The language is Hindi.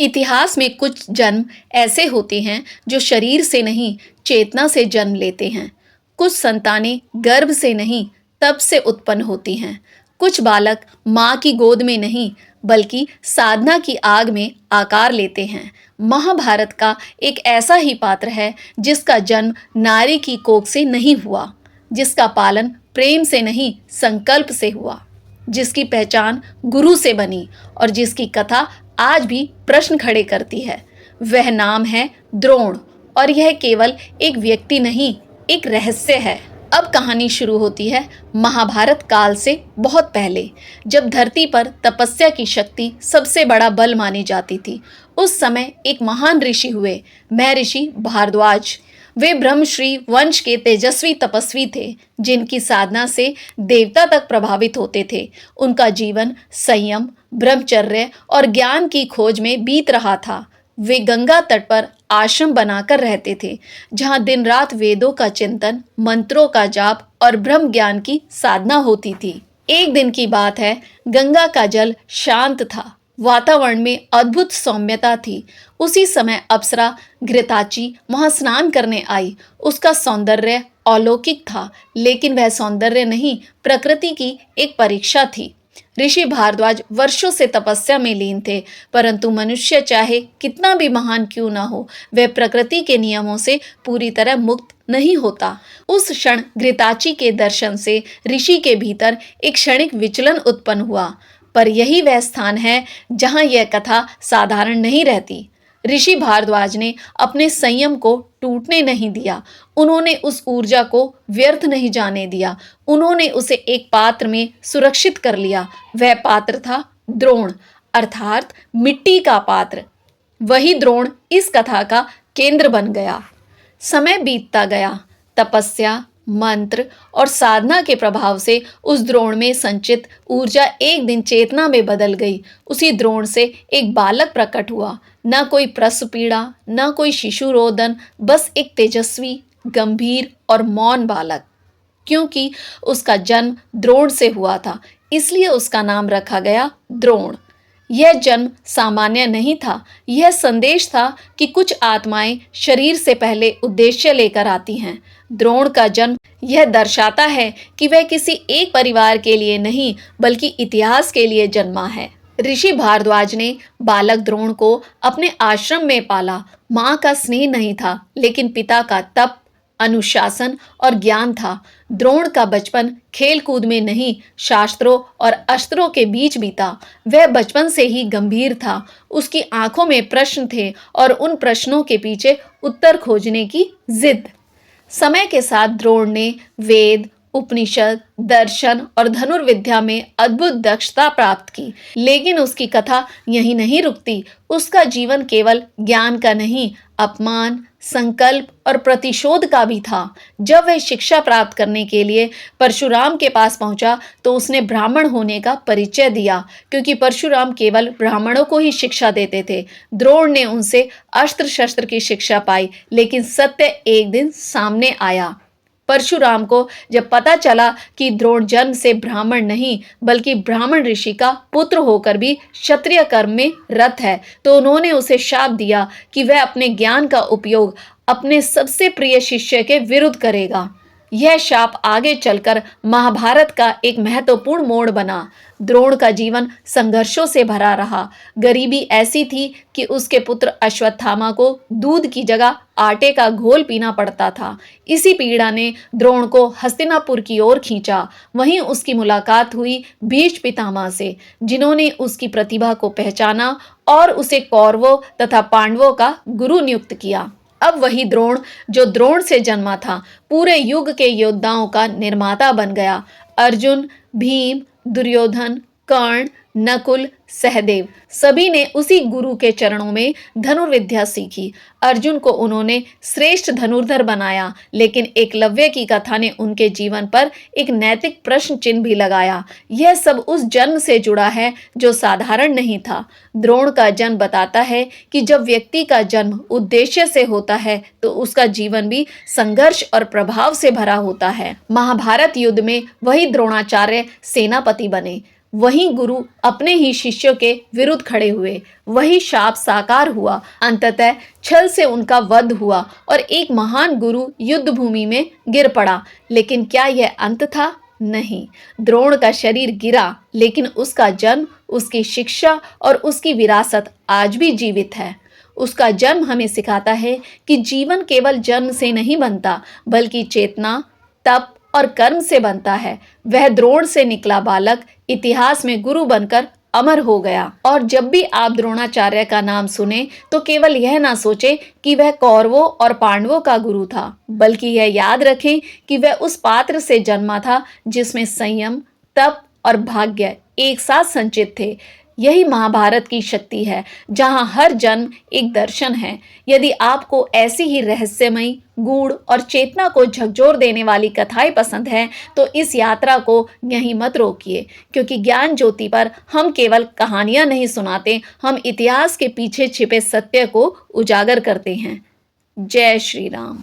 इतिहास में कुछ जन्म ऐसे होते हैं जो शरीर से नहीं, चेतना से जन्म लेते हैं। कुछ संतानें गर्भ से नहीं, तप से उत्पन्न होती हैं। कुछ बालक माँ की गोद में नहीं, बल्कि साधना की आग में आकार लेते हैं। महाभारत का एक ऐसा ही पात्र है जिसका जन्म नारी की कोख से नहीं हुआ, जिसका पालन प्रेम से नहीं, संकल्प से हुआ, जिसकी पहचान गुरु से बनी और जिसकी कथा आज भी प्रश्न खड़े करती है। वह नाम है द्रोण, और यह केवल एक व्यक्ति नहीं, एक रहस्य है। अब कहानी शुरू होती है महाभारत काल से बहुत पहले, जब धरती पर तपस्या की शक्ति सबसे बड़ा बल मानी जाती थी। उस समय एक महान ऋषि हुए, महर्षि भारद्वाज। वे ब्रह्मश्री वंश के तेजस्वी तपस्वी थे, जिनकी साधना से देवता तक प्रभावित होते थे। उनका जीवन संयम, ब्रह्मचर्य और ज्ञान की खोज में बीत रहा था। वे गंगा तट पर आश्रम बनाकर रहते थे, जहां दिन रात वेदों का चिंतन, मंत्रों का जाप और ब्रह्म ज्ञान की साधना होती थी। एक दिन की बात है, गंगा का जल शांत था, वातावरण में अद्भुत सौम्यता थी। उसी समय अप्सरा घृताची वहां स्नान करने आई। उसका सौंदर्य अलौकिक था, लेकिन वह सौंदर्य नहीं, प्रकृति की एक परीक्षा थी। ऋषि भारद्वाज वर्षों से तपस्या में लीन थे, परंतु मनुष्य चाहे कितना भी महान क्यों ना हो, वह प्रकृति के नियमों से पूरी तरह मुक्त नहीं होता। उस क्षण घृताची के दर्शन से ऋषि के भीतर एक क्षणिक विचलन उत्पन्न हुआ। पर यही वह स्थान है जहां यह कथा साधारण नहीं रहती। ऋषि भारद्वाज ने अपने संयम को टूटने नहीं दिया। उन्होंने उस ऊर्जा को व्यर्थ नहीं जाने दिया। उन्होंने उसे एक पात्र में सुरक्षित कर लिया। वह पात्र था द्रोण, अर्थात मिट्टी का पात्र। वही द्रोण इस कथा का केंद्र बन गया। समय बीतता गया। तपस्या, मंत्र और साधना के प्रभाव से उस द्रोण में संचित ऊर्जा एक दिन चेतना में बदल गई। उसी द्रोण से एक बालक प्रकट हुआ। न कोई प्रसव पीड़ा, न कोई शिशु रोदन, बस एक तेजस्वी, गंभीर और मौन बालक। क्योंकि उसका जन्म द्रोण से हुआ था, इसलिए उसका नाम रखा गया द्रोण। यह जन्म सामान्य नहीं था। यह संदेश था कि कुछ आत्माएं शरीर से पहले उद्देश्य लेकर आती हैं। द्रोण का जन्म यह दर्शाता है कि वह किसी एक परिवार के लिए नहीं, बल्कि इतिहास के लिए जन्मा है। ऋषि भारद्वाज ने बालक द्रोण को अपने आश्रम में पाला। माँ का स्नेह नहीं था, लेकिन पिता का तप, अनुशासन और ज्ञान था। द्रोण का बचपन खेल कूद में नहीं, शास्त्रों और अस्त्रों के बीच बीता। वह बचपन से ही गंभीर था। उसकी आंखों में प्रश्न थे और उन प्रश्नों के पीछे उत्तर खोजने की जिद। समय के साथ द्रोण ने वेद, उपनिषद, दर्शन और धनुर्विद्या में अद्भुत दक्षता प्राप्त की। लेकिन उसकी कथा यहीं नहीं रुकती। उसका जीवन केवल ज्ञान का नहीं, अपमान, संकल्प और प्रतिशोध का भी था। जब वह शिक्षा प्राप्त करने के लिए परशुराम के पास पहुंचा, तो उसने ब्राह्मण होने का परिचय दिया, क्योंकि परशुराम केवल ब्राह्मणों को ही शिक्षा देते थे। द्रोण ने उनसे अस्त्र शस्त्र की शिक्षा पाई, लेकिन सत्य एक दिन सामने आया। परशुराम को जब पता चला कि द्रोण जन्म से ब्राह्मण नहीं, बल्कि ब्राह्मण ऋषि का पुत्र होकर भी क्षत्रिय कर्म में रत है, तो उन्होंने उसे शाप दिया कि वह अपने ज्ञान का उपयोग अपने सबसे प्रिय शिष्य के विरुद्ध करेगा। यह शाप आगे चलकर महाभारत का एक महत्वपूर्ण मोड़ बना। द्रोण का जीवन संघर्षों से भरा रहा। गरीबी ऐसी थी कि उसके पुत्र अश्वत्थामा को दूध की जगह आटे का घोल पीना पड़ता था। इसी पीड़ा ने द्रोण को हस्तिनापुर की ओर खींचा। वहीं उसकी मुलाकात हुई भीष्म पितामह से, जिन्होंने उसकी प्रतिभा को पहचाना और उसे कौरवों तथा पांडवों का गुरु नियुक्त किया। अब वही द्रोण जो द्रोण से जन्मा था, पूरे युग के योद्धाओं का निर्माता बन गया। अर्जुन, भीम, दुर्योधन, कर्ण, नकुल, सहदेव सभी ने उसी गुरु के चरणों में धनुर्विद्या सीखी। अर्जुन को उन्होंने श्रेष्ठ धनुर्धर बनाया, लेकिन एकलव्य की कथा ने उनके जीवन पर एक नैतिक प्रश्न चिन्ह भी लगाया। यह सब उस जन्म से जुड़ा है जो साधारण नहीं था। द्रोण का जन्म बताता है कि जब व्यक्ति का जन्म उद्देश्य से होता है, तो उसका जीवन भी संघर्ष और प्रभाव से भरा होता है। महाभारत युद्ध में वही द्रोणाचार्य सेनापति बने। वही गुरु अपने ही शिष्यों के विरुद्ध खड़े हुए, वही शाप साकार हुआ। अंततः छल से उनका वध हुआ और एक महान गुरु युद्ध भूमि में गिर पड़ा। लेकिन क्या यह अंत था? नहीं। द्रोण का शरीर गिरा, लेकिन उसका जन्म, उसकी शिक्षा और उसकी विरासत आज भी जीवित है। उसका जन्म हमें सिखाता है कि जीवन केवल जन्म से नहीं बनता, बल्कि चेतना, तप और कर्म से बनता है। वह द्रोण से निकला बालक इतिहास में गुरु बनकर अमर हो गया। और जब भी आप द्रोणाचार्य का नाम सुने तो केवल यह ना सोचे कि वह कौरवों और पांडवों का गुरु था, बल्कि यह याद रखें कि वह उस पात्र से जन्मा था जिसमें संयम, तप और भाग्य एक साथ संचित थे। यही महाभारत की शक्ति है, जहां हर जन्म एक दर्शन है। यदि आपको ऐसी ही रहस्यमयी, गूढ़ और चेतना को झकझोर देने वाली कथाएं पसंद हैं, तो इस यात्रा को यहीं मत रोकिए, क्योंकि ज्ञान ज्योति पर हम केवल कहानियां नहीं सुनाते, हम इतिहास के पीछे छिपे सत्य को उजागर करते हैं। जय श्री राम।